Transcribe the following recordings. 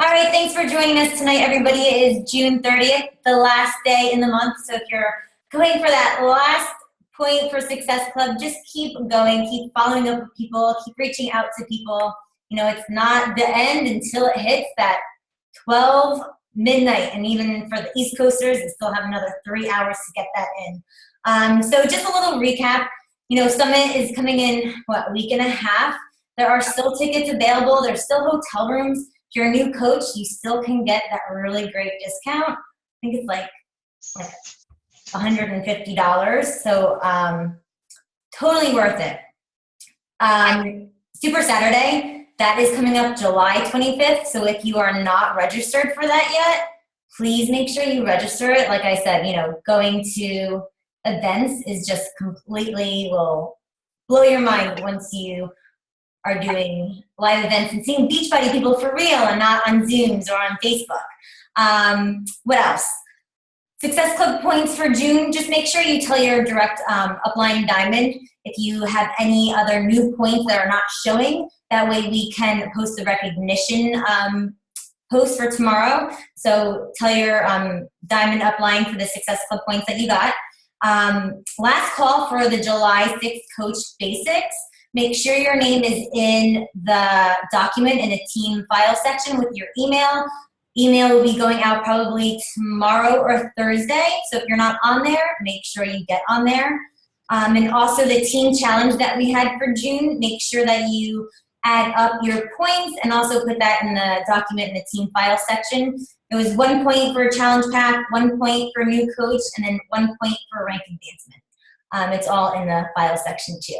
All right, thanks for joining us tonight, everybody. It is June 30th, the last day in the month. So if you're going for that last point for Success Club, just keep going, keep following up with people, keep reaching out to people. You know, it's not the end until it hits that 12 midnight. And even for the East Coasters, they still have another 3 hours to get that in. So just a little recap. You know, Summit is coming in, a week and a half. There are still tickets available. There's still hotel rooms. If you're a new coach, you still can get that really great discount. I think it's like $150. So totally worth it. Super Saturday, that is coming up July 25th. So if you are not registered for that yet, please make sure you register it. Like I said, you know, going to events is just completely will blow your mind once you are doing live events and seeing Beachbody people for real and not on Zooms or on Facebook. What else? Success Club points for June. Just make sure you tell your direct upline diamond if you have any other new points that are not showing. That way we can post the recognition post for tomorrow. So tell your diamond upline for the Success Club points that you got. Last call for the July 6th Coach Basics. Make sure your name is in the document in a team file section with your email. Email will be going out probably tomorrow or Thursday. So if you're not on there, make sure you get on there. And also the team challenge that we had for June, make sure that you add up your points and also put that in the document in the team file section. It was 1 point for challenge pack, 1 point for new coach, and then 1 point for rank advancement. It's all in the file section too.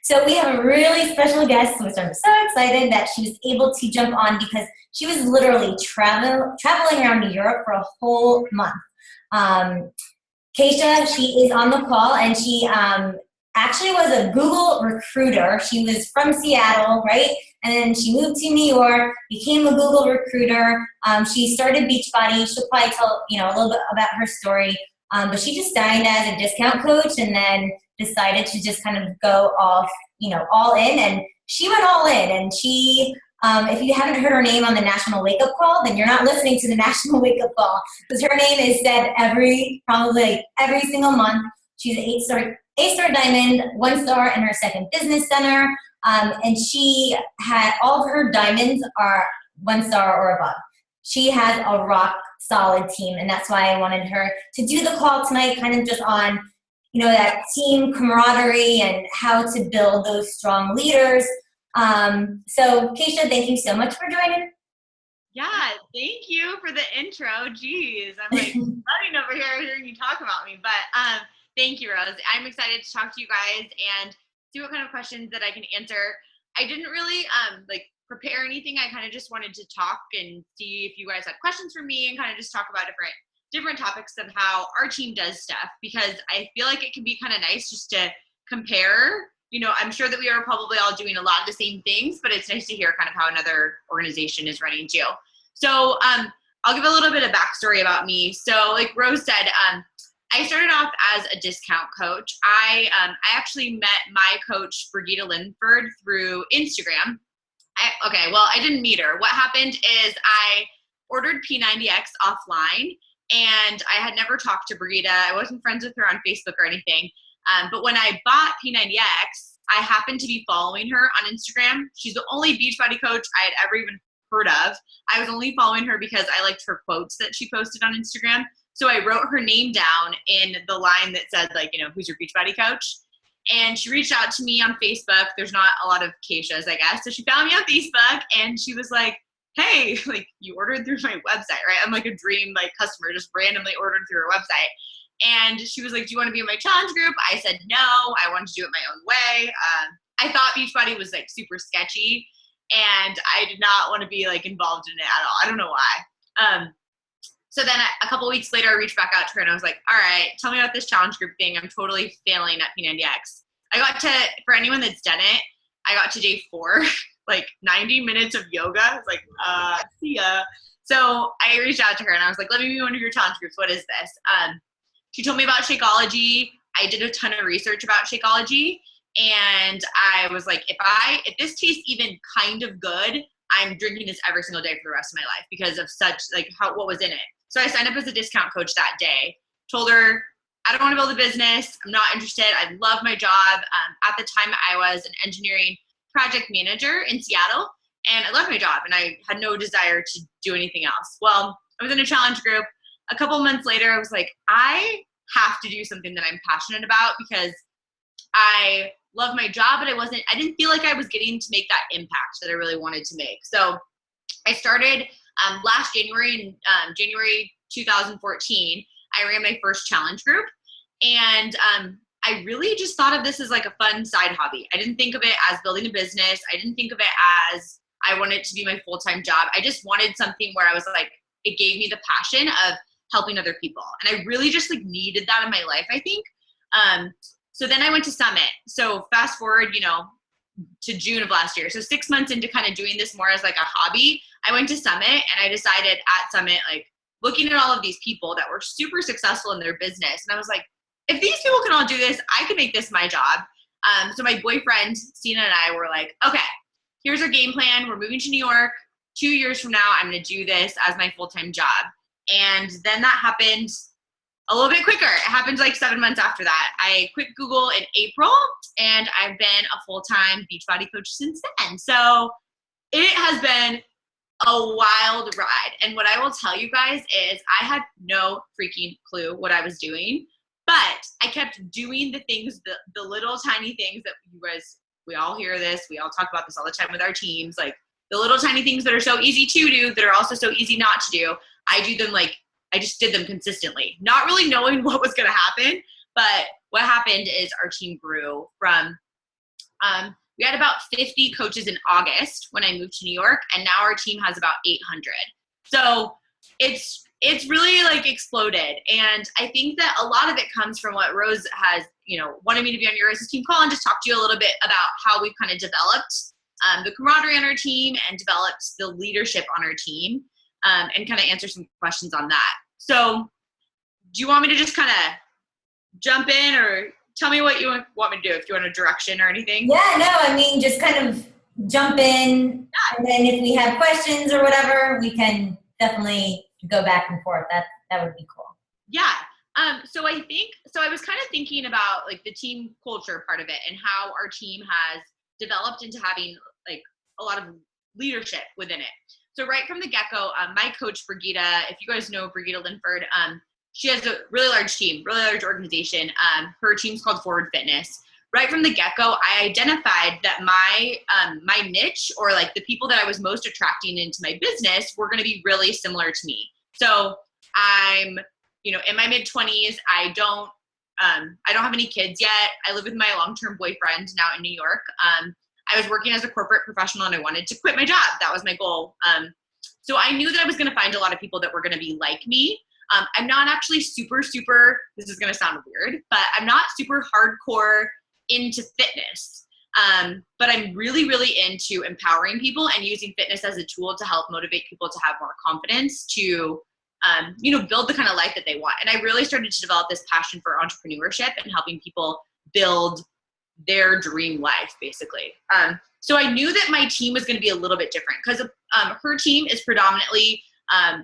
So we have a really special guest, which I'm so excited that she was able to jump on because she was literally traveling around Europe for a whole month. Kacia, she is on the call, and she actually was a Google recruiter. She was from Seattle, right? And then she moved to New York, became a Google recruiter. She started Beachbody. She'll probably tell a little bit about her story. But she just signed as a discount coach and then decided to just kind of go all in. And she went all in. And she, if you haven't heard her name on the National Wake Up Call, then you're not listening to the National Wake Up Call because her name is said probably every single month. She's an 8-star diamond, 1 star in her second business center. And she had all of her diamonds are 1 star or above. She has a rock solid team, and that's why I wanted her to do the call tonight, kind of just on, that team camaraderie and how to build those strong leaders. So Kacia, thank you so much for joining. Yeah, thank you for the intro. Jeez, I'm like running over here hearing you talk about me, but thank you, Rose. I'm excited to talk to you guys and see what kind of questions that I can answer. I didn't really prepare anything. I kind of just wanted to talk and see if you guys had questions for me and kind of just talk about different topics of how our team does stuff, because I feel like it can be kind of nice just to compare. I'm sure that we are probably all doing a lot of the same things, but it's nice to hear kind of how another organization is running too. So I'll give a little bit of backstory about me. So like Rose said, I started off as a discount coach. I actually met my coach, Brigitte Linford, through Instagram. I didn't meet her. What happened is I ordered P90X offline, and I had never talked to Brigitte. I wasn't friends with her on Facebook or anything. But when I bought P90X, I happened to be following her on Instagram. She's the only Beachbody coach I had ever even heard of. I was only following her because I liked her quotes that she posted on Instagram. So I wrote her name down in the line that said, who's your Beachbody coach? And she reached out to me on Facebook. There's not a lot of Kacias, I guess. So she found me on Facebook, and she was like, hey, you ordered through my website, right? I'm like a dream customer, just randomly ordered through her website. And she was like, do you want to be in my challenge group? I said no. I wanted to do it my own way. I thought Beachbody was super sketchy, and I did not want to be involved in it at all. I don't know why. So then a couple weeks later, I reached back out to her and I was like, all right, tell me about this challenge group thing. I'm totally failing at P90X. For anyone that's done it, I got to day 4, 90 minutes of yoga. I was like, see ya. So I reached out to her and I was like, let me be one of your challenge groups. What is this? She told me about Shakeology. I did a ton of research about Shakeology, and I was like, if this tastes even kind of good, I'm drinking this every single day for the rest of my life because of such like what was in it. So I signed up as a discount coach that day, told her, I don't want to build a business. I'm not interested. I love my job. At the time I was an engineering project manager in Seattle, and I loved my job and I had no desire to do anything else. Well, I was in a challenge group. A couple months later, I was like, I have to do something that I'm passionate about because I love my job, but I didn't feel like I was getting to make that impact that I really wanted to make. So I started last January, in January 2014, I ran my first challenge group. And I really just thought of this as like a fun side hobby. I didn't think of it as building a business. I didn't think of it as I wanted it to be my full-time job. I just wanted something where I was like, it gave me the passion of helping other people. And I really just like needed that in my life, I think. So then I went to Summit. So fast forward, to June of last year. So 6 months into kind of doing this more as like a hobby, I went to Summit and I decided at Summit, like looking at all of these people that were super successful in their business. And I was like, if these people can all do this, I can make this my job. So my boyfriend, Stina, and I were like, okay, here's our game plan. We're moving to New York. 2 years from now, I'm going to do this as my full-time job. And then that happened a little bit quicker. It happened like 7 months after that. I quit Google in April, and I've been a full-time Beachbody coach since then. So it has been a wild ride. And what I will tell you guys is I had no freaking clue what I was doing, but I kept doing the things, the little tiny things that you guys, we all hear this. We all talk about this all the time with our teams, like the little tiny things that are so easy to do, that are also so easy not to do. I do them like, I just did them consistently, not really knowing what was going to happen. But what happened is our team grew from, we had about 50 coaches in August when I moved to New York, and now our team has about 800. So it's really like exploded. And I think that a lot of it comes from what Rose has, wanted me to be on your Rose's team call and just talk to you a little bit about how we've kind of developed the camaraderie on our team and developed the leadership on our team, and kind of answer some questions on that. So do you want me to just kind of jump in, or tell me what you want me to do, if you want a direction or anything? Yeah, no, I mean, just kind of jump in, and then if we have questions or whatever, we can definitely go back and forth. That would be cool. Yeah. So I was kind of thinking about like the team culture part of it and how our team has developed into having like a lot of leadership within it. So right from the get-go, my coach, Brigida, if you guys know Brigida Linford, she has a really large team, really large organization. Her team's called Forward Fitness. Right from the get-go, I identified that my niche, or like the people that I was most attracting into my business, were going to be really similar to me. So I'm, in my mid-20s. I don't have any kids yet. I live with my long-term boyfriend now in New York. I was working as a corporate professional and I wanted to quit my job. That was my goal. So I knew that I was going to find a lot of people that were going to be like me. I'm not actually super, this is going to sound weird, but I'm not super hardcore into fitness. But I'm really, really into empowering people and using fitness as a tool to help motivate people to have more confidence, to, build the kind of life that they want. And I really started to develop this passion for entrepreneurship and helping people build their dream life, basically. So I knew that my team was going to be a little bit different because her team is predominantly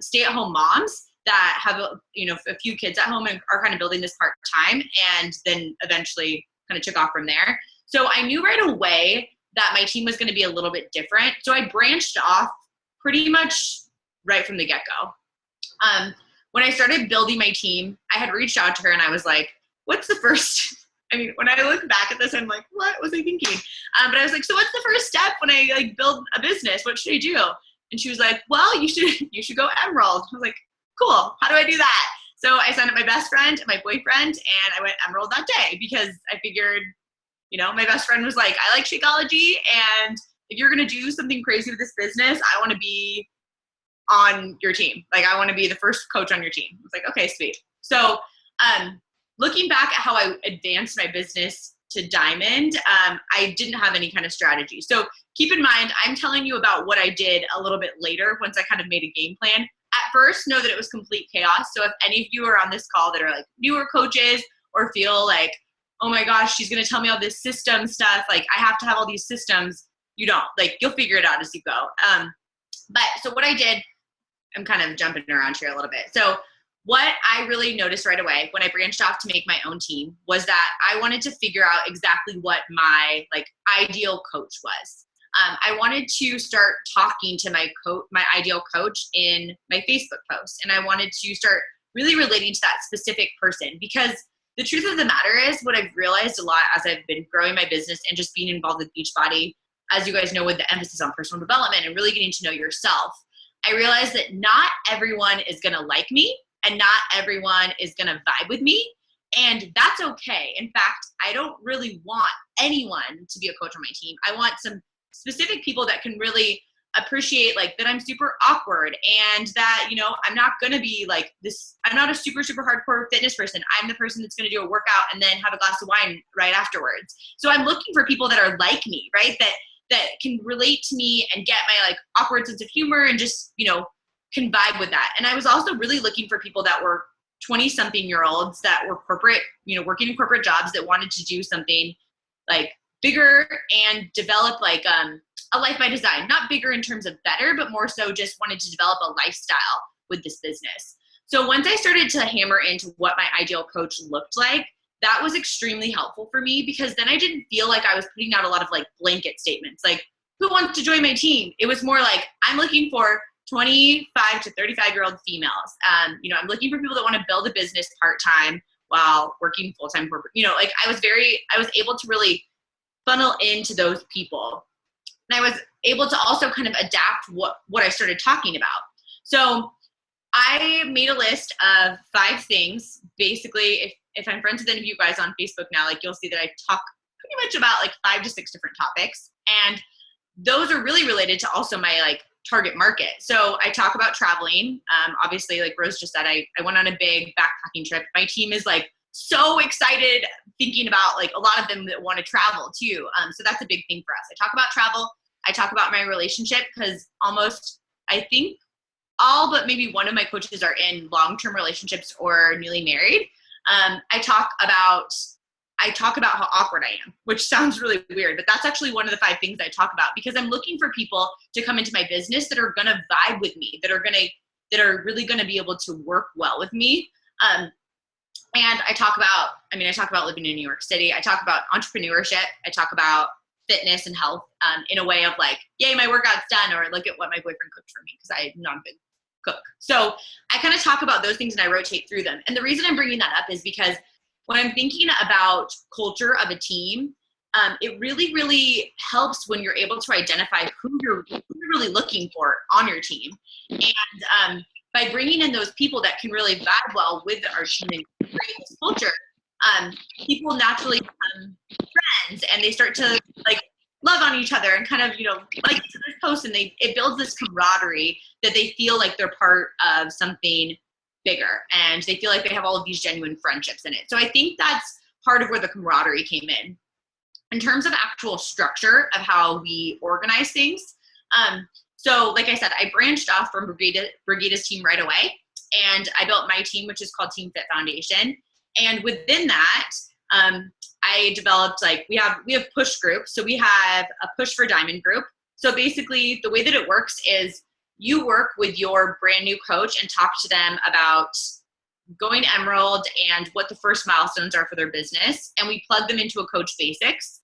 stay-at-home moms that have a few kids at home and are kind of building this part-time, and then eventually kind of took off from there. So I knew right away that my team was going to be a little bit different. So I branched off pretty much right from the get-go. When I started building my team, I had reached out to her and I was like, what's the first, when I look back at this, I'm like, what was I thinking? But I was like, so what's the first step when I like build a business? What should I do? And she was like, well, you should go Emerald. I was like, cool. How do I do that? So I signed up my best friend and my boyfriend, and I went Emerald that day because I figured, my best friend was like, I like Shakeology, and if you're going to do something crazy with this business, I want to be on your team. Like, I want to be the first coach on your team. I was like, okay, sweet. So looking back at how I advanced my business to Diamond, I didn't have any kind of strategy. So keep in mind, I'm telling you about what I did a little bit later once I kind of made a game plan. At first, know that it was complete chaos. So if any of you are on this call that are like newer coaches or feel like, oh my gosh, she's going to tell me all this system stuff, like I have to have all these systems, you don't. Like, you'll figure it out as you go. But so what I did, I'm kind of jumping around here a little bit. So what I really noticed right away when I branched off to make my own team was that I wanted to figure out exactly what my like ideal coach was. I wanted to start talking to my ideal coach in my Facebook posts, and I wanted to start really relating to that specific person, because the truth of the matter is, what I've realized a lot as I've been growing my business and just being involved with Beachbody, as you guys know, with the emphasis on personal development and really getting to know yourself, I realized that not everyone is going to like me and not everyone is going to vibe with me. And that's okay. In fact, I don't really want anyone to be a coach on my team. I want some specific people that can really appreciate like that I'm super awkward, and that, you know, I'm not going to be like this. I'm not a super hardcore fitness person. I'm the person that's going to do a workout and then have a glass of wine right afterwards. So I'm looking for people that are like me, right? That can relate to me and get my like awkward sense of humor and just, you know, can vibe with that. And I was also really looking for people that were 20-something-year-olds that were corporate, you know, working in corporate jobs, that wanted to do something like bigger and develop like a life by design. Not bigger in terms of better, but more so just wanted to develop a lifestyle with this business. So once I started to hammer into what my ideal coach looked like, that was extremely helpful for me, because then I didn't feel like I was putting out a lot of like blanket statements, like, who wants to join my team? It was more like, I'm looking for 25 to 35-year-old females. You know, I'm looking for people that want to build a business part-time while working full-time corporate. You know, like I was able to really funnel into those people. And I was able to also kind of adapt what I started talking about. So I made a list of 5 things. Basically, if I'm friends with any of you guys on Facebook now, like you'll see that I talk pretty much about like 5 to 6 different topics. And those are really related to also my like target market. So I talk about traveling. Obviously, like Rose just said, I went on a big backpacking trip. My team is like so excited, thinking about like a lot of them that want to travel too. So that's a big thing for us. I talk about travel. I talk about my relationship, because almost, I think all but maybe one of my coaches are in long-term relationships or newly married. I talk about how awkward I am, which sounds really weird, but that's actually one of the 5 things I talk about, because I'm looking for people to come into my business that are going to vibe with me, that are really going to be able to work well with me. And I talk about living in New York City. I talk about entrepreneurship. I talk about fitness and health in a way of like, yay, my workout's done, or look at what my boyfriend cooked for me, because I'm not a big cook. So I kind of talk about those things and I rotate through them. And the reason I'm bringing that up is because when I'm thinking about culture of a team, it really, really helps when you're able to identify who you're really looking for on your team. And by bringing in those people that can really vibe well with our team and create this culture, people naturally become friends, and they start to like love on each other and kind of, you know, like each other's posts, and it builds this camaraderie that they feel like they're part of something bigger, and they feel like they have all of these genuine friendships in it. So I think that's part of where the camaraderie came in. In terms of actual structure of how we organize things, so like I said, I branched off from Brigida's team right away, and I built my team, which is called Team Fit Foundation. And within that, I developed like, we have push groups. So we have a push for diamond group. So basically the way that it works is you work with your brand new coach and talk to them about going emerald and what the first milestones are for their business. And we plug them into a coach basics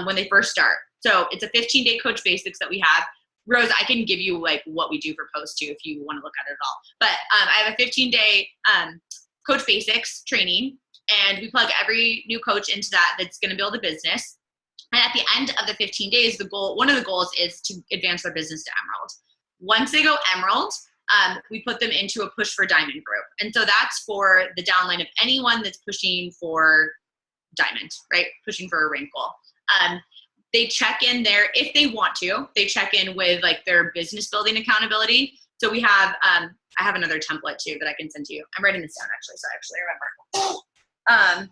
when they first start. So it's a 15-day coach basics that we have. Rose, I can give you like what we do for post too, if you want to look at it at all. But I have a 15-day coach basics training, and we plug every new coach into that's going to build a business. And at the end of the 15 days, one of the goals is to advance their business to emerald. Once they go emerald, we put them into a push for diamond group. And so that's for the downline of anyone that's pushing for diamond, right? Pushing for a rank goal. They check in there if they want to. They check in with like their business building accountability. So we have, I have another template too that I can send to you. I'm writing this down actually, so I actually remember.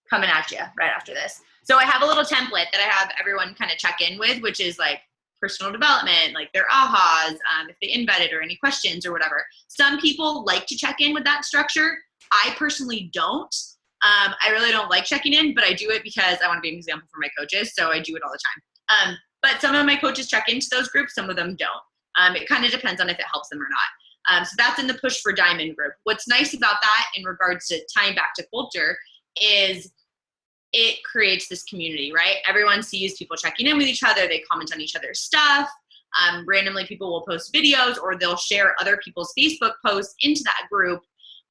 Coming at you right after this. So I have a little template that I have everyone kind of check in with, which is like personal development, like their ahas, if they invited or any questions or whatever. Some people like to check in with that structure. I personally don't. I really don't like checking in, but I do it because I want to be an example for my coaches. So I do it all the time. But some of my coaches check into those groups. Some of them don't. It kind of depends on if it helps them or not. So that's in the Push for Diamond group. What's nice about that in regards to tying back to culture is it creates this community, right? Everyone sees people checking in with each other. They comment on each other's stuff. Randomly, people will post videos or they'll share other people's Facebook posts into that group.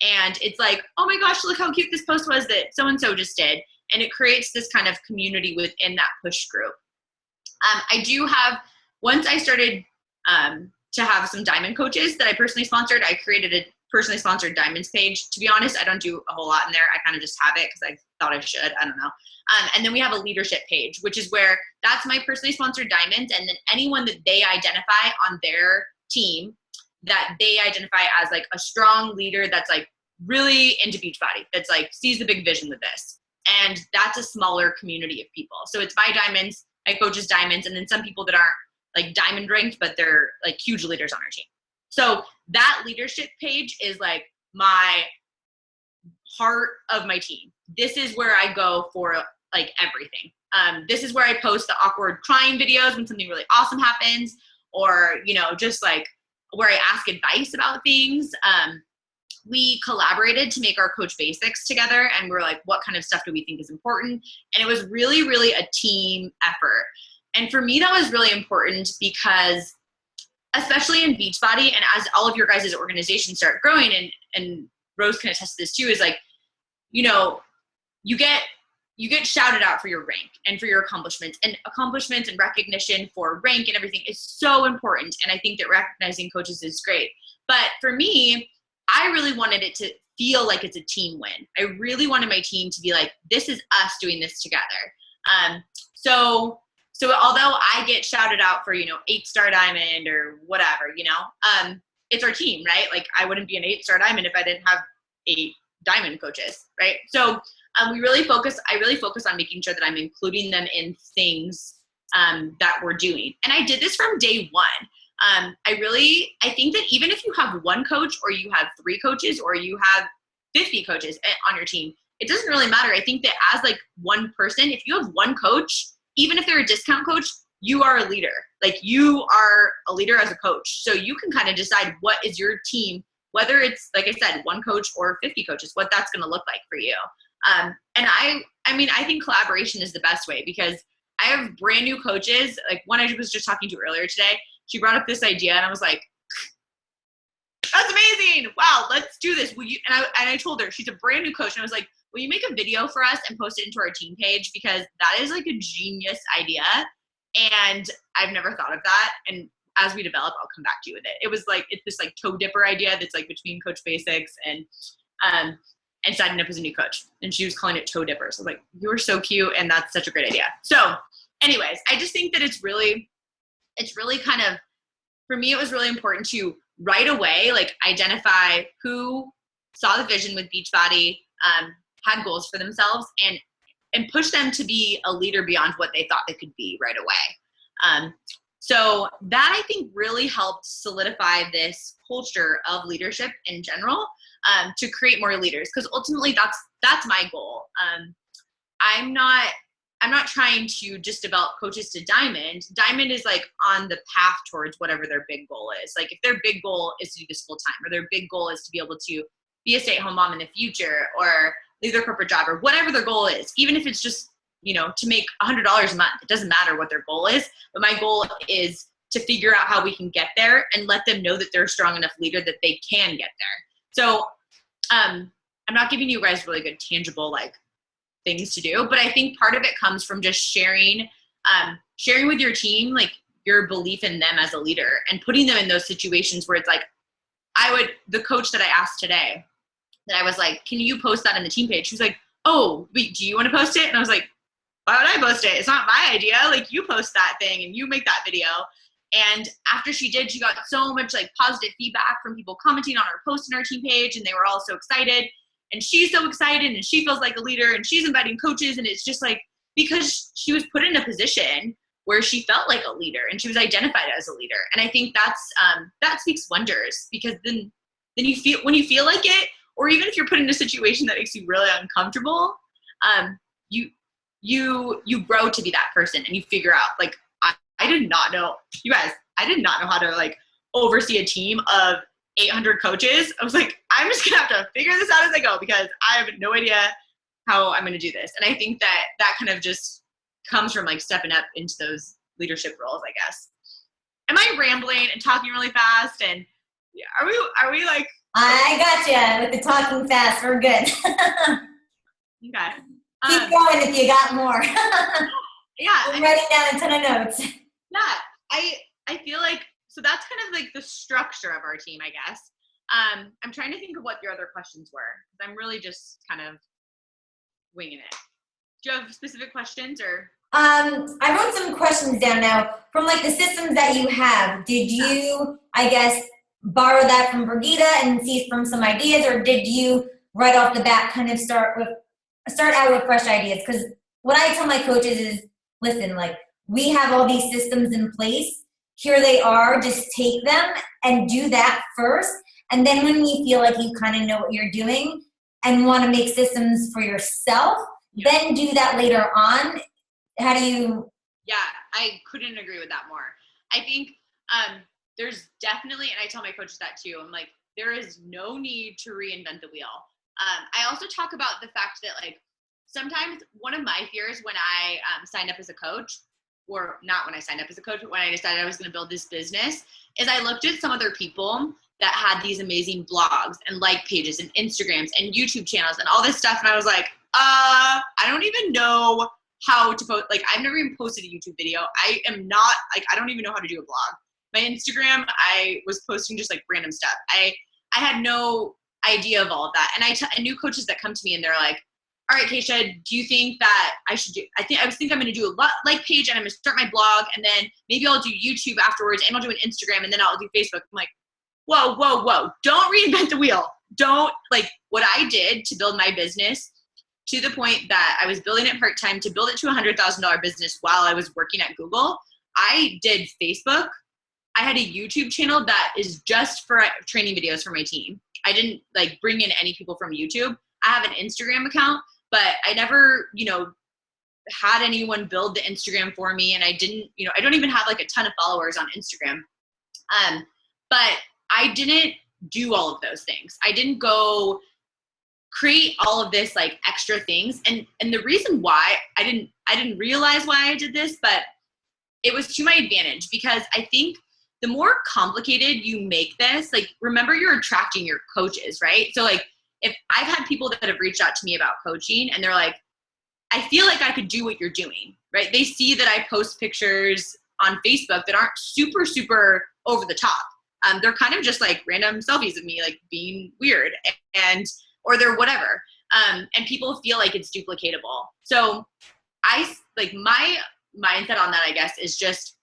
And it's like, oh my gosh, look how cute this post was that so-and-so just did. And it creates this kind of community within that push group. I do have, once I started to have some diamond coaches that I personally sponsored, I created a personally sponsored diamonds page. To be honest, I don't do a whole lot in there. I kind of just have it because I thought I should. I don't know. And then we have a leadership page, which is where that's my personally sponsored diamonds. And then anyone that they identify on their team that they identify as like a strong leader that's like really into Beachbody, that's like sees the big vision with this. And that's a smaller community of people. So it's my diamonds, my coach's diamonds, and then some people that aren't like diamond ranked, but they're like huge leaders on our team. So that leadership page is like my heart of my team. This is where I go for like everything. This is where I post the awkward crying videos when something really awesome happens, or, you know, just like where I ask advice about things. We collaborated to make our Coach Basics together, and we're like, what kind of stuff do we think is important? And it was really, really a team effort. And for me, that was really important because especially in Beachbody, and as all of your guys' organizations start growing, and Rose can attest to this too, is like, you know, you get shouted out for your rank and for your accomplishments and recognition for rank and everything is so important. And I think that recognizing coaches is great. But for me, I really wanted it to feel like it's a team win. I really wanted my team to be like, this is us doing this together. So although I get shouted out for, you know, 8-star diamond or whatever, you know, it's our team, right? Like I wouldn't be an 8-star diamond if I didn't have 8 diamond coaches, right? So I really focus on making sure that I'm including them in things that we're doing. And I did this from day one. I think that even if you have one coach or you have 3 coaches or you have 50 coaches on your team, it doesn't really matter. I think that as like one person, if you have one coach, even if they're a discount coach, you are a leader. Like you are a leader as a coach. So you can kind of decide what is your team, whether it's, like I said, one coach or 50 coaches, what that's going to look like for you. And I mean, I think collaboration is the best way because I have brand new coaches. Like one I was just talking to earlier today, she brought up this idea and I was like, that's amazing. Wow, let's do this. Will you? And I told her, she's a brand new coach. And I was like, will you make a video for us and post it into our team page? Because that is like a genius idea. And I've never thought of that. And as we develop, I'll come back to you with it. It was like, it's this like toe dipper idea that's like between Coach Basics and signing up as a new coach. And she was calling it toe dippers. So I was like, you are so cute. And that's such a great idea. So anyways, I just think that it's really kind of, for me, it was really important to right away, like identify who saw the vision with Beachbody, had goals for themselves and push them to be a leader beyond what they thought they could be right away. So that I think really helped solidify this culture of leadership in general, to create more leaders. Cause ultimately that's my goal. I'm not trying to just develop coaches to diamond. Diamond is like on the path towards whatever their big goal is. Like if their big goal is to do this full time, or their big goal is to be able to be a stay-at-home mom in the future, or leave their corporate job, or whatever their goal is, even if it's just, you know, to make $100 a month, it doesn't matter what their goal is. But my goal is to figure out how we can get there and let them know that they're a strong enough leader that they can get there. So I'm not giving you guys really good tangible like things to do, but I think part of it comes from just sharing with your team, like your belief in them as a leader and putting them in those situations where it's like, the coach that I asked today, that I was like, can you post that in the team page? She was like, oh, wait, do you want to post it? And I was like, why would I post it? It's not my idea. Like you post that thing and you make that video. And after she did, she got so much like positive feedback from people commenting on her post in our team page, and they were all so excited. And she's so excited and she feels like a leader and she's inviting coaches. And it's just like, because she was put in a position where she felt like a leader and she was identified as a leader. And I think that speaks wonders, because then you feel, when you feel like it, or even if you're put in a situation that makes you really uncomfortable, you grow to be that person and you figure out, like, I did not know, you guys, I did not know how to like oversee a team of 800 coaches. I was like, I'm just gonna have to figure this out as I go because I have no idea how I'm gonna do this. And I think that kind of just comes from like stepping up into those leadership roles, I guess. Am I rambling and talking really fast? And are we like? I got you with the talking fast. We're good. Okay. Keep going if you got more. Yeah. I'm writing down a ton of notes. Yeah. I feel like, so that's kind of like the structure of our team, I guess. I'm trying to think of what your other questions were. I'm really just kind of winging it. Do you have specific questions or? I wrote some questions down now from like the systems that you have. Did you, I guess, borrow that from Brigida and see from some ideas, or did you right off the bat kind of start out with fresh ideas? Because what I tell my coaches is, listen, like we have all these systems in place. Here they are. Just take them and do that first. And then when you feel like you kind of know what you're doing and want to make systems for yourself, then do that later on. How do you? Yeah, I couldn't agree with that more. I think there's definitely, and I tell my coaches that too, I'm like, there is no need to reinvent the wheel. I also talk about the fact that like, sometimes one of my fears when I signed up as a coach, or not when I signed up as a coach, but when I decided I was going to build this business, is I looked at some other people that had these amazing blogs and like pages and Instagrams and YouTube channels and all this stuff. And I was like, I don't even know how to post. Like, I've never even posted a YouTube video. I am not like, I don't even know how to do a blog. My Instagram, I was posting just like random stuff. I had no idea of all of that. And I knew coaches that come to me and they're like, all right, Kacia, do you think that I should do, I think I'm going to do a like page and I'm going to start my blog and then maybe I'll do YouTube afterwards and I'll do an Instagram and then I'll do Facebook. I'm like, whoa. Don't reinvent the wheel. Don't, like, what I did to build my business to the point that I was building it part-time to build it to a $100,000 business while I was working at Google. I did Facebook. I had a YouTube channel that is just for training videos for my team. I didn't like bring in any people from YouTube. I have an Instagram account, but I never, had anyone build the Instagram for me. And I didn't, I don't even have like a ton of followers on Instagram. But I didn't do all of those things. I didn't go create all of this like extra things. And the reason why I didn't realize why I did this, but it was to my advantage because I think the more complicated you make this, like, remember you're attracting your coaches, right? So like, if I've had people that have reached out to me about coaching and they're like, I feel like I could do what you're doing, right? They see that I post pictures on Facebook that aren't super, super over the top. They're kind of just like random selfies of me, like being weird or they're whatever. And people feel like it's duplicatable. So my mindset on that, I guess, is just,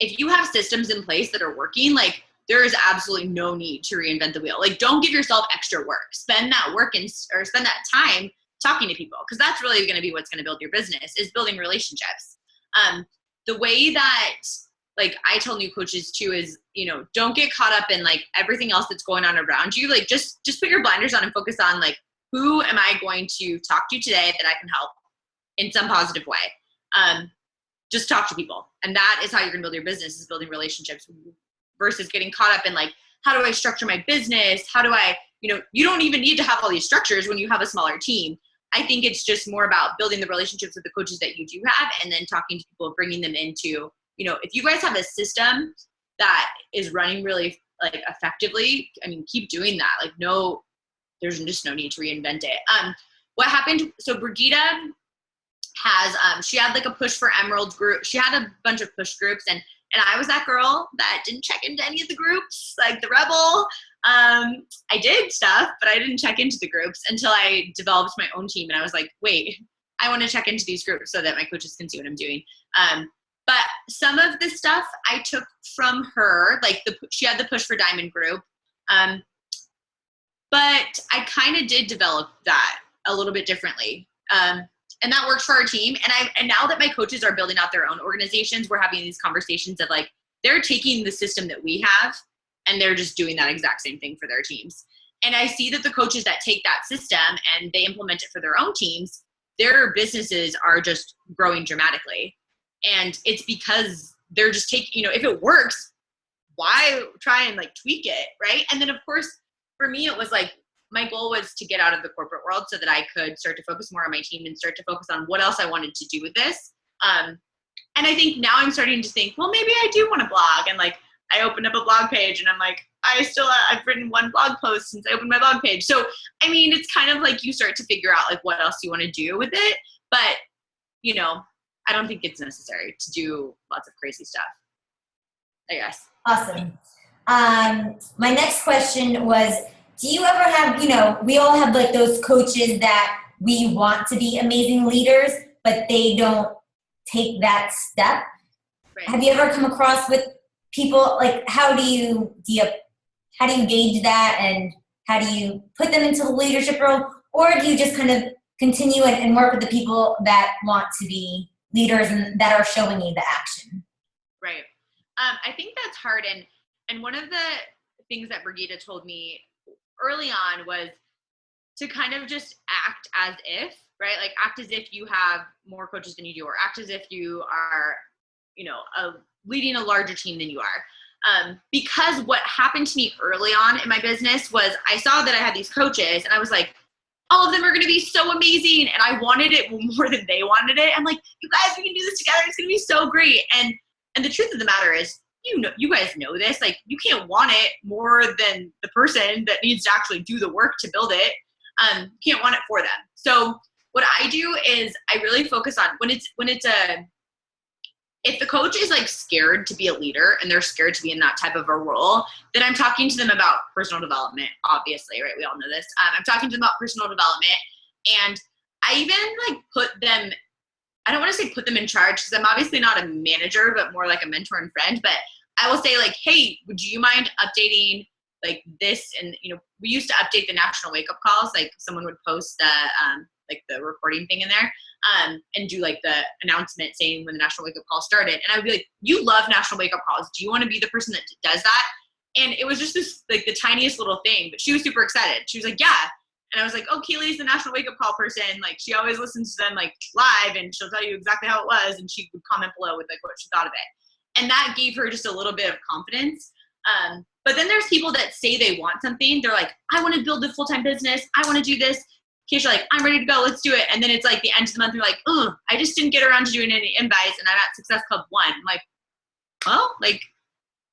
if you have systems in place that are working, like, there is absolutely no need to reinvent the wheel. Like, don't give yourself extra work. Spend that work or spend that time talking to people, because that's really going to be what's going to build your business, is building relationships. The way that, like, I tell new coaches too is, don't get caught up in like everything else that's going on around you. Like, just put your blinders on and focus on like, who am I going to talk to today that I can help in some positive way? Just talk to people. And that is how you're going to build your business, is building relationships, versus getting caught up in like, how do I structure my business? How do I, you don't even need to have all these structures when you have a smaller team. I think it's just more about building the relationships with the coaches that you do have, and then talking to people, bringing them into, if you guys have a system that is running really like effectively, I mean, keep doing that. Like, no, there's just no need to reinvent it. What happened? So Brigida has, she had like a Push for Emerald group. She had a bunch of push groups, and I was that girl that didn't check into any of the groups, like the rebel. I did stuff, but I didn't check into the groups until I developed my own team. And I was like, wait, I want to check into these groups so that my coaches can see what I'm doing. But some of the stuff I took from her, like she had the Push for Diamond group. But I kind of did develop that a little bit differently. And that worked for our team. And now that my coaches are building out their own organizations, we're having these conversations of like, they're taking the system that we have and they're just doing that exact same thing for their teams. And I see that the coaches that take that system and they implement it for their own teams, their businesses are just growing dramatically. And it's because they're just taking, if it works, why try and like tweak it, right? And then of course, for me, it was like, my goal was to get out of the corporate world so that I could start to focus more on my team and start to focus on what else I wanted to do with this. And I think now I'm starting to think, well, maybe I do want to blog. And like, I opened up a blog page and I'm like, I've written one blog post since I opened my blog page. So, I mean, it's kind of like you start to figure out like what else you want to do with it. But, you know, I don't think it's necessary to do lots of crazy stuff, I guess. Awesome. My next question was, do you ever have, you know, we all have like those coaches that we want to be amazing leaders, but they don't take that step. Right. Have you ever come across with people, like how do you gauge that, and how do you put them into the leadership role, or do you just kind of continue and work with the people that want to be leaders and that are showing you the action? Right. I think that's hard, and one of the things that Brigida told me early on was to kind of just act as if, right? Like act as if you have more coaches than you do, or act as if you are, you know, leading a larger team than you are. Because what happened to me early on in my business was I saw that I had these coaches and I was like, all of them are going to be so amazing. And I wanted it more than they wanted it. I'm like, you guys, we can do this together. It's going to be so great. And the truth of the matter is, you know, you guys know this, like you can't want it more than the person that needs to actually do the work to build it. You can't want it for them. So what I do is I really focus on if the coach is like scared to be a leader and they're scared to be in that type of a role, then I'm talking to them about personal development, obviously, right? We all know this. I'm talking to them about personal development, and I even like put them, I don't want to say put them in charge because I'm obviously not a manager, but more like a mentor and friend. But I will say like, hey, would you mind updating like this? And, you know, we used to update the national wake up calls. Like someone would post the recording thing in there and do like the announcement saying when the national wake up call started. And I would be like, you love national wake up calls. Do you want to be the person that does that? And it was just this, like the tiniest little thing, but she was super excited. She was like, yeah. And I was like, oh, Keely's the national wake up call person. Like she always listens to them like live and she'll tell you exactly how it was. And she would comment below with like what she thought of it. And that gave her just a little bit of confidence. But then there's people that say they want something. They're like, I want to build a full-time business. I want to do this. Kacia, like, I'm ready to go. Let's do it. And then it's like the end of the month. You're like, oh, I just didn't get around to doing any invites. And I'm at Success Club 1. I'm like, well, like,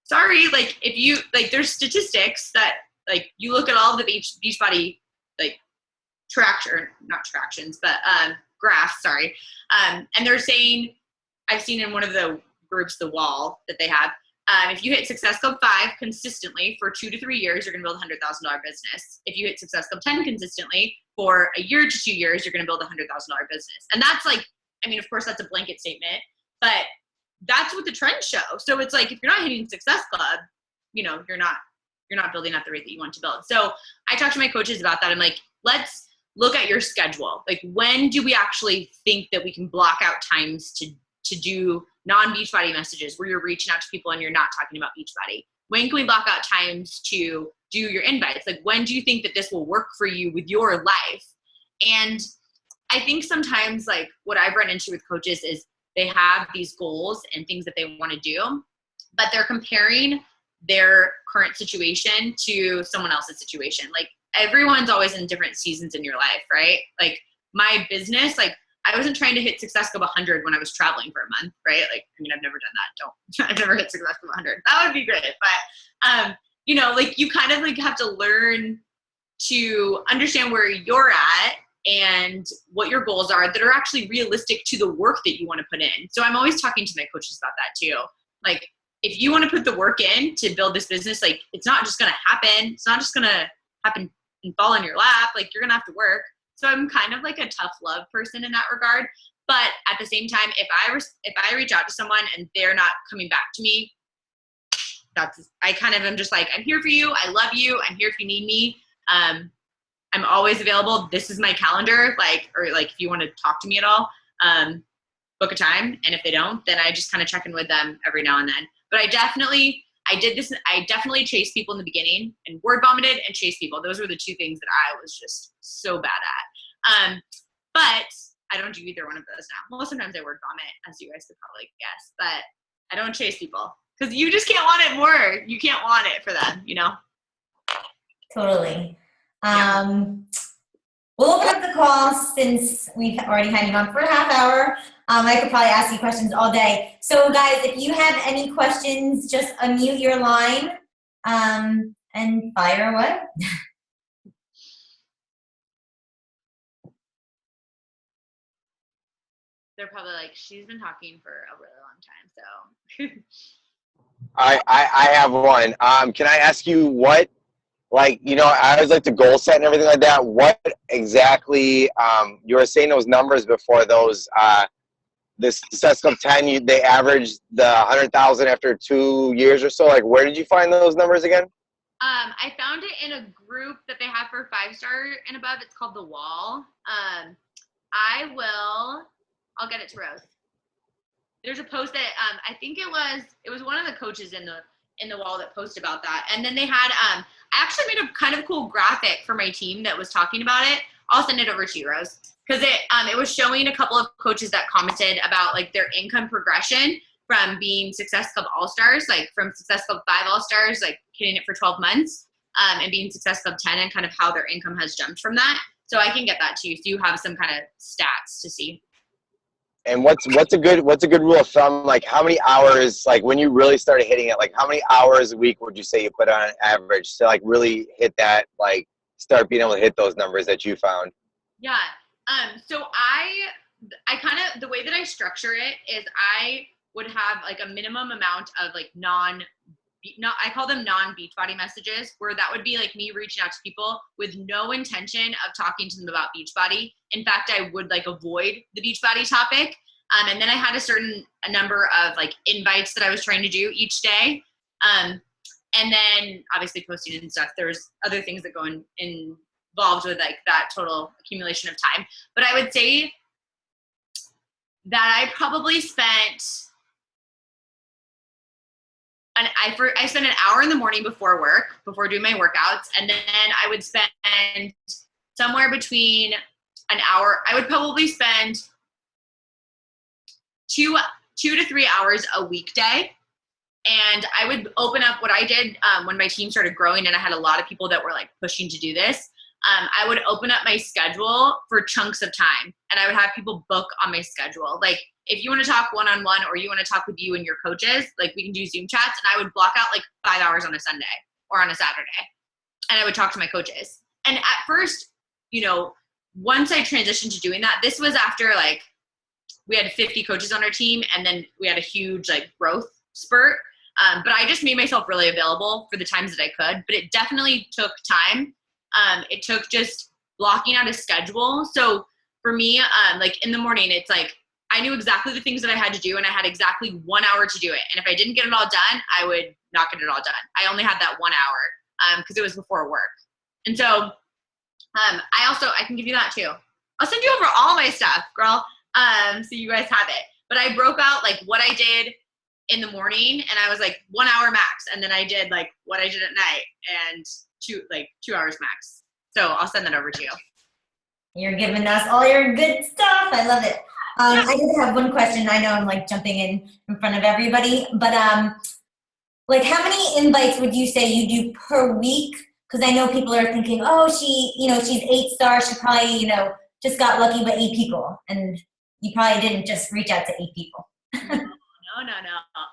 sorry. Like if you, like, there's statistics that like you look at all the Beachbody, like not tractions, but graphs, sorry. And they're saying, I've seen in one of the groups, the wall that they have, if you hit Success Club 5 consistently for 2 to 3 years, you're going to build a $100,000 business. If you hit Success Club 10 consistently for a year to 2 years, you're going to build a $100,000 business. And that's like, I mean, of course, that's a blanket statement, but that's what the trends show. So it's like, if you're not hitting Success Club, you know, you're not building at the rate that you want to build. So I talk to my coaches about that. I'm like, let's look at your schedule. Like, when do we actually think that we can block out times to do non-Beachbody messages where you're reaching out to people and you're not talking about Beachbody? When can we block out times to do your invites? Like, when do you think that this will work for you with your life? And I think sometimes like what I've run into with coaches is they have these goals and things that they want to do, but they're comparing their current situation to someone else's situation. Like everyone's always in different seasons in your life, right? Like my business, like I wasn't trying to hit Success Club 100 when I was traveling for a month, right? Like, I mean, I've never done that. I've never hit Success Club 100. That would be great. But, you know, like you kind of like have to learn to understand where you're at and what your goals are that are actually realistic to the work that you want to put in. So I'm always talking to my coaches about that too. Like, if you want to put the work in to build this business, like it's not just going to happen. It's not just going to happen and fall in your lap. Like you're going to have to work. So I'm kind of like a tough love person in that regard. But at the same time, if I reach out to someone and they're not coming back to me, I kind of am just like, I'm here for you. I love you. I'm here if you need me. I'm always available. This is my calendar. Or if you want to talk to me at all, book a time. And if they don't, then I just kind of check in with them every now and then. But I definitely chased people in the beginning and word vomited and chased people. Those were the two things that I was just so bad at. But I don't do either one of those now. Well, sometimes I word vomit, as you guys could probably guess, but I don't chase people. Because you just can't want it more. You can't want it for them, you know? Totally. Yeah. We'll open up the call since we've already had you on for a half hour. I could probably ask you questions all day. So guys, if you have any questions, just unmute your line and fire away. They're probably like, she's been talking for a really long time, so. I have one. Can I ask you what, like, you know, I always like to goal set and everything like that. What exactly, you were saying those numbers before, those, the Success Club 10, they averaged the 100,000 after 2 years or so. Like, where did you find those numbers again? I found it in a group that they have for 5-star and above. It's called The Wall. I'll get it to Rose. There's a post that I think it was one of the coaches in the Wall that posted about that. And then they had I actually made a kind of cool graphic for my team that was talking about it. I'll send it over to you, Rose, because it was showing a couple of coaches that commented about like their income progression from being Success Club All-Stars, like from Success Club 5 All-Stars, like hitting it for 12 months, and being Success Club 10, and kind of how their income has jumped from that. So I can get that to you, so you have some kind of stats to see. And what's a good rule of thumb? Like, how many hours, like when you really started hitting it, like how many hours a week would you say you put on average to like really hit that, like start being able to hit those numbers that you found? Yeah. So I kind of, the way that I structure it is I would have like a minimum amount of like I call them non-Beachbody messages, where that would be like me reaching out to people with no intention of talking to them about Beachbody. In fact, I would like avoid the Beachbody topic. And then I had a number of like invites that I was trying to do each day. And then obviously posting and stuff. There's other things that go involved with like that total accumulation of time. But I would say that I probably spent I spent an hour in the morning before work, before doing my workouts, and then I would spend somewhere between an hour. I would probably spend 2 to 3 hours a weekday, and I would open up what I did when my team started growing, and I had a lot of people that were like pushing to do this. I would open up my schedule for chunks of time, and I would have people book on my schedule. Like, if you want to talk one-on-one or you want to talk with you and your coaches, like we can do Zoom chats, and I would block out like 5 hours on a Sunday or on a Saturday, and I would talk to my coaches. And at first, you know, once I transitioned to doing that, this was after like we had 50 coaches on our team, and then we had a huge like growth spurt. But I just made myself really available for the times that I could, but it definitely took time. It took just blocking out a schedule. So for me, like in the morning, it's like I knew exactly the things that I had to do, and I had exactly 1 hour to do it. And if I didn't get it all done, I would not get it all done. I only had that 1 hour because it was before work. And so I can give you that too. I'll send you over all my stuff, girl, so you guys have it. But I broke out like what I did in the morning, and I was like 1 hour max. And then I did like what I did at night, and 2 hours max. So I'll send that over to you. You're giving us all your good stuff. I love it. I just have one question. I know I'm like jumping in front of everybody, but like how many invites would you say you do per week? Because I know people are thinking, oh, she's 8-star. She probably, just got lucky with 8 people. And you probably didn't just reach out to 8 people. No.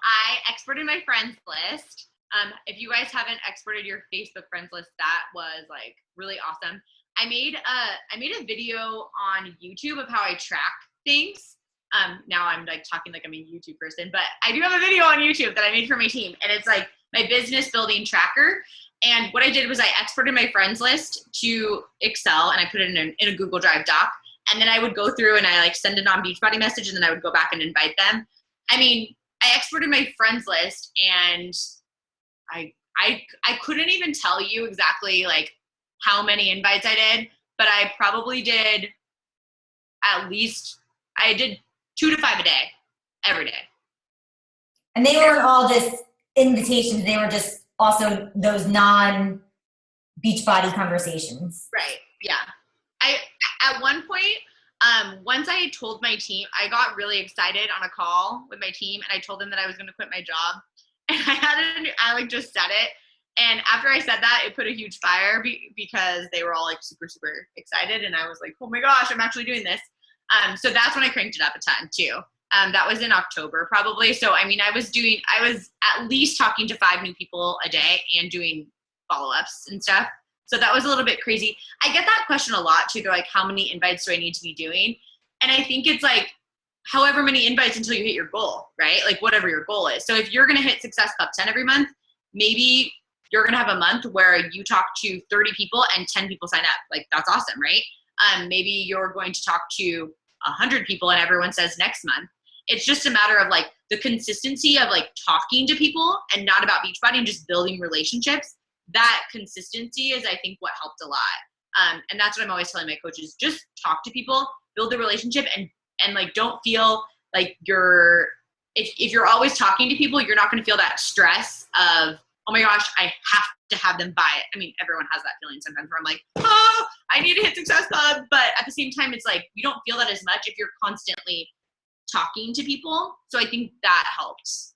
I exported my friends list. If you guys haven't exported your Facebook friends list, that was like really awesome. I made a video on YouTube of how I track things. Now I'm like talking like I'm a YouTube person, but I do have a video on YouTube that I made for my team, and it's like my business building tracker. And what I did was I exported my friends list to Excel, and I put it in a Google Drive doc. And then I would go through and I like send a non-Beachbody message, and then I would go back and invite them. I mean, I exported my friends list, and I couldn't even tell you exactly like how many invites I did, but I probably did I did 2 to 5 a day, every day. And they weren't all just invitations. They were just also those non-Beachbody conversations. Right. Yeah. At one point, once I had told my team, I got really excited on a call with my team, and I told them that I was going to quit my job. And I like just said it. And after I said that, it put a huge fire because they were all like super, super excited. And I was like, oh my gosh, I'm actually doing this. So that's when I cranked it up a ton too. That was in October probably. So, I mean, I was at least talking to 5 new people a day and doing follow-ups and stuff. So that was a little bit crazy. I get that question a lot too. They're like, how many invites do I need to be doing? And I think it's like, however many invites until you hit your goal, right? Like whatever your goal is. So if you're going to hit Success Club 10 every month, maybe you're going to have a month where you talk to 30 people and 10 people sign up. Like that's awesome, right? Maybe you're going to talk to 100 people and everyone says next month. It's just a matter of like the consistency of like talking to people and not about Beachbody and just building relationships. That consistency is, I think, what helped a lot. And that's what I'm always telling my coaches, just talk to people, build the relationship, and like, don't feel like if you're always talking to people, you're not going to feel that stress of, oh my gosh, I have to have them buy it. I mean, everyone has that feeling sometimes where I'm like, oh, I need to hit Success Club. But at the same time, it's like, you don't feel that as much if you're constantly talking to people. So I think that helps.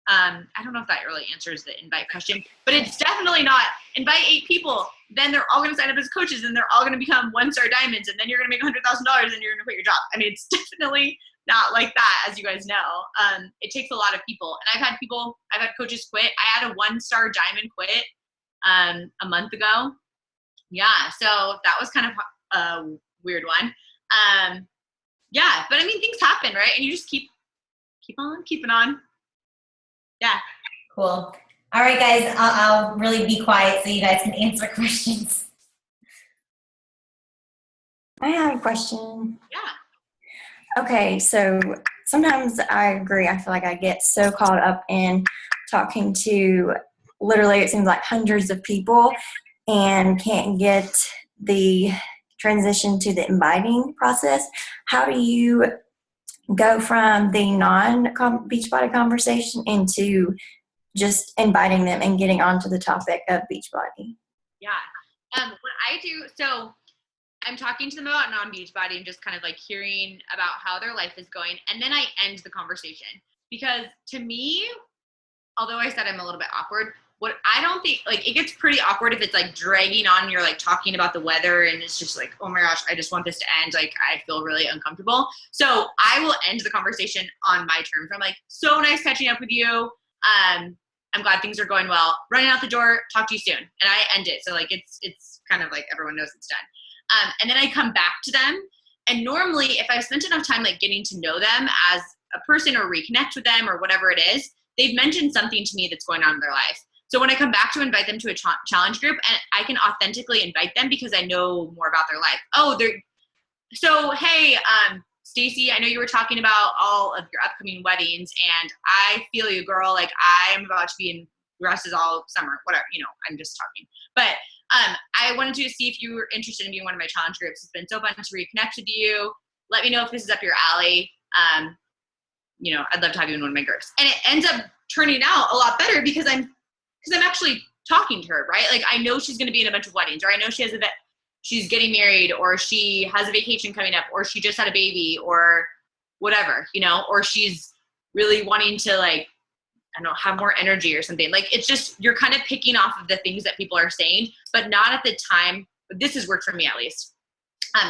I don't know if that really answers the invite question, but it's definitely not invite 8 people, then they're all going to sign up as coaches and they're all going to become 1-star diamonds and then you're going to make $100,000 and you're going to quit your job. I mean, it's definitely not like that, as you guys know. It takes a lot of people. And I've had coaches quit. I had a 1-star diamond quit a month ago. Yeah, so that was kind of a weird one. Yeah, but I mean, things happen, right? And you just keep on keeping on. Yeah. Cool. All right, guys, I'll really be quiet so you guys can answer questions. I have a question. Yeah. Okay, so sometimes I agree. I feel like I get so caught up in talking to literally, it seems like hundreds of people and can't get the transition to the inviting process. How do you go from the non-Beachbody conversation into just inviting them and getting onto the topic of Beachbody? Yeah. What I do, so I'm talking to them about non-Beachbody and just kind of like hearing about how their life is going. And then I end the conversation because to me, although I said I'm a little bit awkward, what I don't think, like, it gets pretty awkward if it's like dragging on and you're like talking about the weather and it's just like, oh my gosh, I just want this to end. Like, I feel really uncomfortable. So I will end the conversation on my terms. I'm like, so nice catching up with you. I'm glad things are going well. Running out the door, talk to you soon. And I end it. So like, it's kind of like everyone knows it's done. And then I come back to them. And normally if I've spent enough time like getting to know them as a person or reconnect with them or whatever it is, they've mentioned something to me that's going on in their life. So when I come back to invite them to a challenge group, and I can authentically invite them because I know more about their life. So hey, Stacy, I know you were talking about all of your upcoming weddings, and I feel you, girl. Like, I am about to be in dresses all summer, whatever, I'm just talking. But I wanted to see if you were interested in being one of my challenge groups. It's been so fun to reconnect with you. Let me know if this is up your alley. I'd love to have you in one of my groups. And it ends up turning out a lot better because I'm actually talking to her, right? Like, I know she's going to be in a bunch of weddings, or I know she's getting married, or she has a vacation coming up, or she just had a baby, or whatever, or she's really wanting to, like, I don't know, have more energy or something. Like, it's just, you're kind of picking off of the things that people are saying, but not at the time. This has worked for me, at least.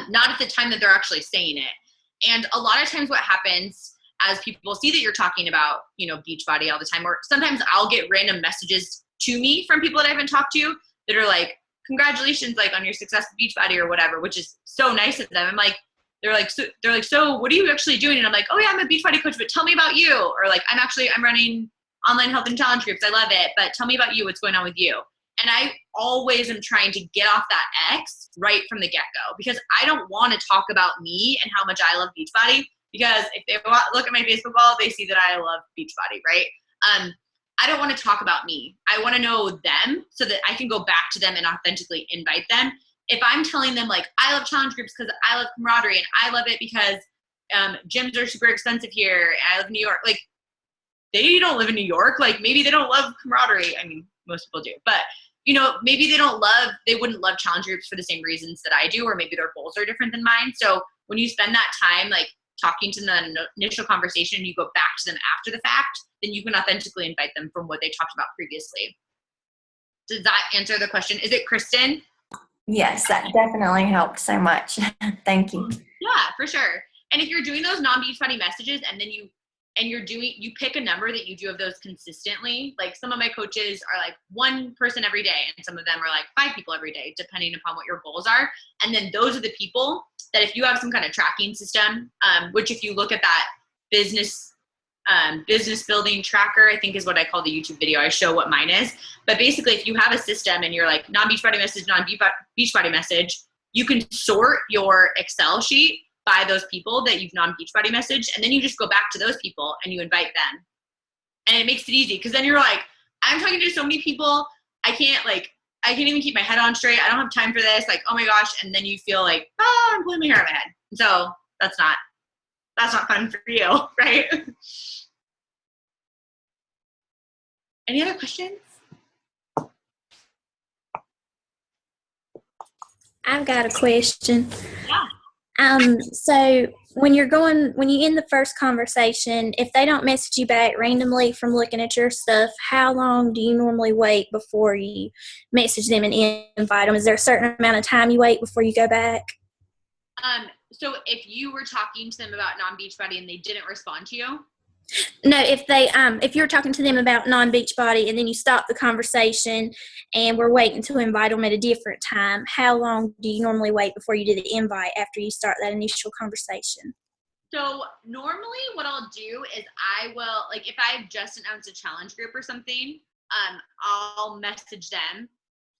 Not at the time that they're actually saying it. And a lot of times what happens as people see that you're talking about, Beachbody all the time, or sometimes I'll get random messages to me from people that I haven't talked to that are like, congratulations, like, on your success with Beachbody or whatever, which is so nice of them. I'm like, they're like, so what are you actually doing? And I'm like, oh yeah, I'm a Beachbody coach, but tell me about you. Or like, I'm running online health and challenge groups. I love it, but tell me about you. What's going on with you? And I always am trying to get off that X right from the get-go, because I don't want to talk about me and how much I love Beachbody, because if they look at my Facebook wall, they see that I love Beachbody, right? I don't want to talk about me. I want to know them so that I can go back to them and authentically invite them. If I'm telling them, like, I love challenge groups because I love camaraderie, and I love it because gyms are super expensive here, and I live in New York, like, they don't live in New York. Like, maybe they don't love camaraderie. I mean, most people do, but maybe they wouldn't love challenge groups for the same reasons that I do, or maybe their goals are different than mine. So when you spend that time, like, talking to them in the initial conversation and you go back to them after the fact, then you can authentically invite them from what they talked about previously. Does that answer the question? Is it Kristen? Yes, that definitely helped so much. Thank you. Yeah, for sure. And if you're doing those non-Beachbody messages and then you pick a number that you do of those consistently, like some of my coaches are like 1 person every day and some of them are like 5 people every day, depending upon what your goals are. And then those are the people that if you have some kind of tracking system, which if you look at that business building tracker, I think is what I call the YouTube video. I show what mine is. But basically, if you have a system and you're like non-Beachbody message, non-Beachbody message, you can sort your Excel sheet by those people that you've non-Beachbody messaged, and then you just go back to those people and you invite them. And it makes it easy because then you're like, I'm talking to so many people, I can't even keep my head on straight. I don't have time for this. Like, oh my gosh. And then you feel like, oh, I'm pulling my hair out of my head. So that's not fun for you, right? Any other questions? I've got a question. Yeah. So when you end the first conversation, if they don't message you back randomly from looking at your stuff, how long do you normally wait before you message them and invite them? Is there a certain amount of time you wait before you go back? So if you were talking to them about non-Beachbody and they didn't respond to you? No, if you're talking to them about non-Beachbody and then you stop the conversation and we're waiting to invite them at a different time, how long do you normally wait before you do the invite after you start that initial conversation? So normally what I'll do is I will, like if I've just announced a challenge group or something, I'll message them.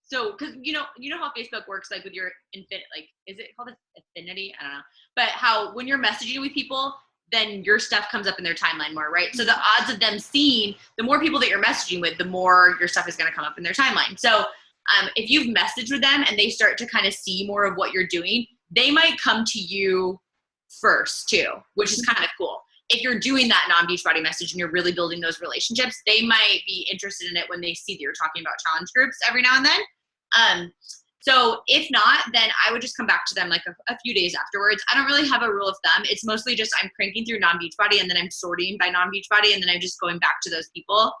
So, cause you know how Facebook works, like with your is it called affinity? I don't know. But how when you're messaging with people, then your stuff comes up in their timeline more, right? So the odds of them seeing, the more people that you're messaging with, the more your stuff is going to come up in their timeline. So if you've messaged with them and they start to kind of see more of what you're doing, they might come to you first too, which is kind of cool. If you're doing that non-Beachbody message and you're really building those relationships, they might be interested in it when they see that you're talking about challenge groups every now and then. So if not, then I would just come back to them like a few days afterwards. I don't really have a rule of thumb. It's mostly just I'm cranking through non-Beachbody and then I'm sorting by non-Beachbody and then I'm just going back to those people.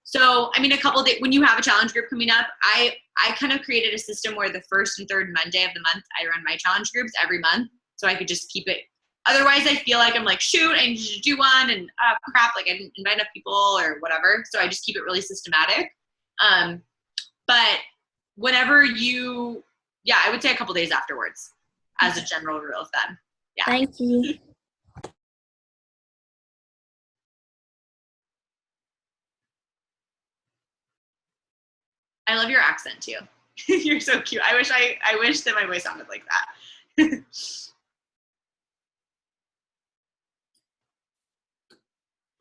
So, I mean, a couple of days, when you have a challenge group coming up, I kind of created a system where the first and third Monday of the month, I run my challenge groups every month. So I could just keep it. Otherwise, I feel like I'm like, shoot, I need to do one and crap, like I didn't invite enough people or whatever. So I just keep it really systematic. But whenever I would say a couple days afterwards as a general rule of thumb. Yeah. Thank you. I love your accent too. You're so cute. I wish that my voice sounded like that.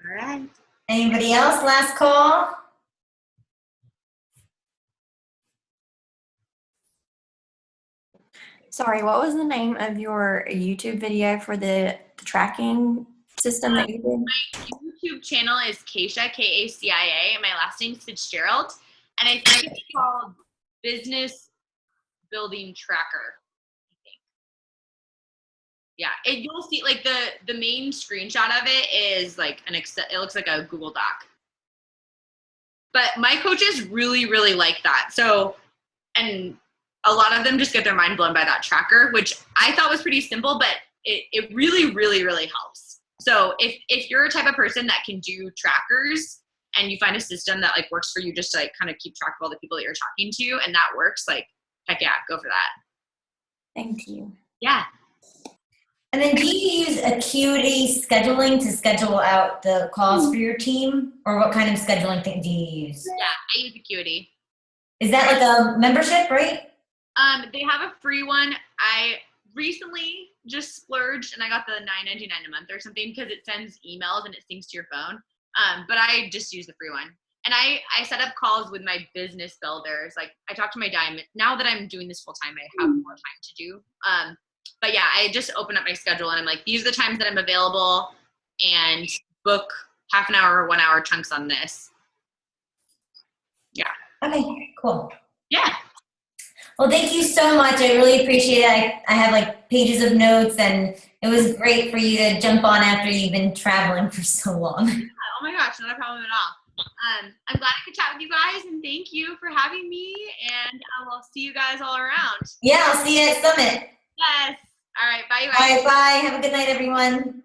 All right. Anybody else? Last call? Sorry, what was the name of your YouTube video for the tracking system that you did? My YouTube channel is Kacia, Kacia, and my last name is Fitzgerald. And I think it's called Business Building Tracker, I think. Yeah, you'll see like the main screenshot of it is like an Excel, it looks like a Google Doc. But my coaches really, really like that. So, and a lot of them just get their mind blown by that tracker, which I thought was pretty simple, but it really, really, really helps. So if you're a type of person that can do trackers and you find a system that like works for you just to like kind of keep track of all the people that you're talking to and that works, like, heck yeah, go for that. Thank you. Yeah. And then do you use Acuity scheduling to schedule out the calls for your team? Or what kind of scheduling thing do you use? Yeah, I use Acuity. Is that like a membership, right? They have a free one. I recently just splurged and I got the $9.99 a month or something because it sends emails and it syncs to your phone. But I just use the free one. And I set up calls with my business builders. Like I talk to my diamond. Now that I'm doing this full time, I have more time to do. But yeah, I just open up my schedule and I'm like, these are the times that I'm available and book half an hour or 1 hour chunks on this. Yeah. Okay, cool. Yeah. Well, thank you so much. I really appreciate it. I have like pages of notes and It was great for you to jump on after you've been traveling for so long. Oh my gosh, not a problem at all. I'm glad I could chat with you guys, and thank you for having me, and I will see you guys all around. Yeah, I'll see you at Summit. Yes. All right, bye, you guys. All right, bye. Have a good night, everyone.